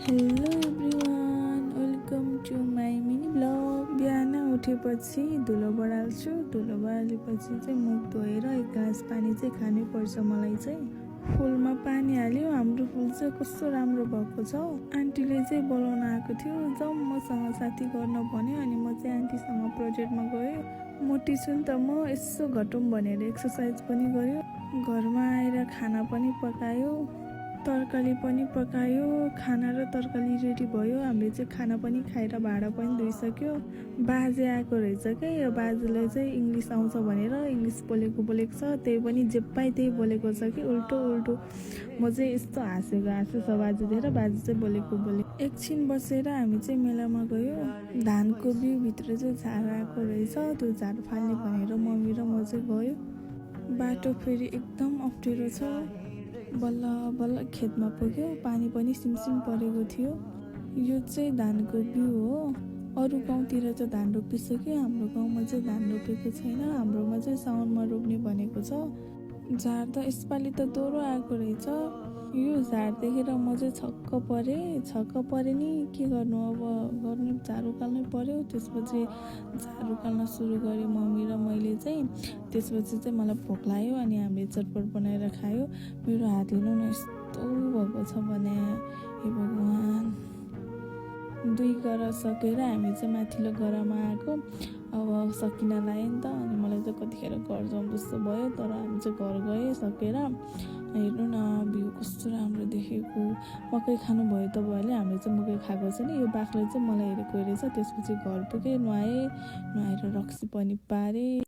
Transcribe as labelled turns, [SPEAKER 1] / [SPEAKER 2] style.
[SPEAKER 1] Hello everyone, welcome to my mini blog. बिहान उठेपछि धुलो बढाल्छु। धुलो बढालेपछि चाहिँ मुख धोएर एक ग्लास पानी चाहिँ खानै पर्छ। मलाई चाहिँ फुलमा पानी हाल्यो। हाम्रो फुल चाहिँ कस्तो राम्रो भएको छ। आन्टीले चाहिँ बोलाउन आएको थियो, जाउँ मसँग साथी गर्न भन्यो। अनि म चाहिँ आन्टीसँग प्रोजेक्टमा गएँ। मोटी छु नि त म, यसो घटौँ भनेर एक्सर्साइज पनि गर्यो। घरमा आएर खाना पनि पकायो, तरकारी पनि पकायो। खाना र तरकारी रेडी भयो। हामीले चाहिँ खाना पनि खाएर भाँडा पनि धोइसक्यो। बाजे आएको रहेछ क्या। यो बाजेलाई चाहिँ इङ्ग्लिस आउँछ भनेर इङ्ग्लिस बोलेको छ। त्यही पनि जे पाए त्यही बोलेको छ कि उल्टो उल्टो। म चाहिँ यस्तो हाँसेको छ बाजे देखेर। बाजे चाहिँ बोलेको एकछिन बसेर हामी चाहिँ मेलामा गयो। धानको बिउभित्र चाहिँ झार आएको रहेछ। त्यो झार फाल्ने भनेर मम्मी र म चाहिँ गयो। बाटो फेरि एकदम अप्ठ्यारो छ। बल्ल बल्ल खेतमा पुग्यो। पानी पनि सिमसिम परेको थियो। यो चाहिँ धानको बिउ हो। अरू गाउँतिर चाहिँ धान रोपिसक्यो, हाम्रो गाउँमा चाहिँ धान रोपेको छैन। हाम्रोमा चाहिँ साउनमा रोप्ने भनेको छ। झार त यसपालि त दोहोरो आएको रहेछ। यो झार देखेर म चाहिँ छक्क परेँ नि। के गर्नु अब, गर्नु झार उकाल्नै पर्यो। त्यसपछि झार उकाल्न सुरु गऱ्यो मम्मी र मैले चाहिँ। त्यसपछि चाहिँ मलाई भोक लाग्यो अनि हामीले चटपट बनाएर खायो। मेरो हात हेर्नु न यस्तो भएको छ भने, हे भगवान्। 2 गरा सकेर हामी चाहिँ माथिल्लो गरामा आएको। अब सकिन लाग्यो नि त। अनि मलाई चाहिँ कतिखेर घर जाउँ जस्तो भयो। तर हामी चाहिँ घर गए सकेर। हेर्नु न भ्यू कस्तो राम्रो देखेको। मकै खानुभयो तपाईँहरूले? हामीले चाहिँ मकै खाएको छैन। यो बाख्राले चाहिँ मलाई हेरेको रहेछ। त्यसपछि घर पुगेँ, नुहाएर रक्सी पनि पारेँ।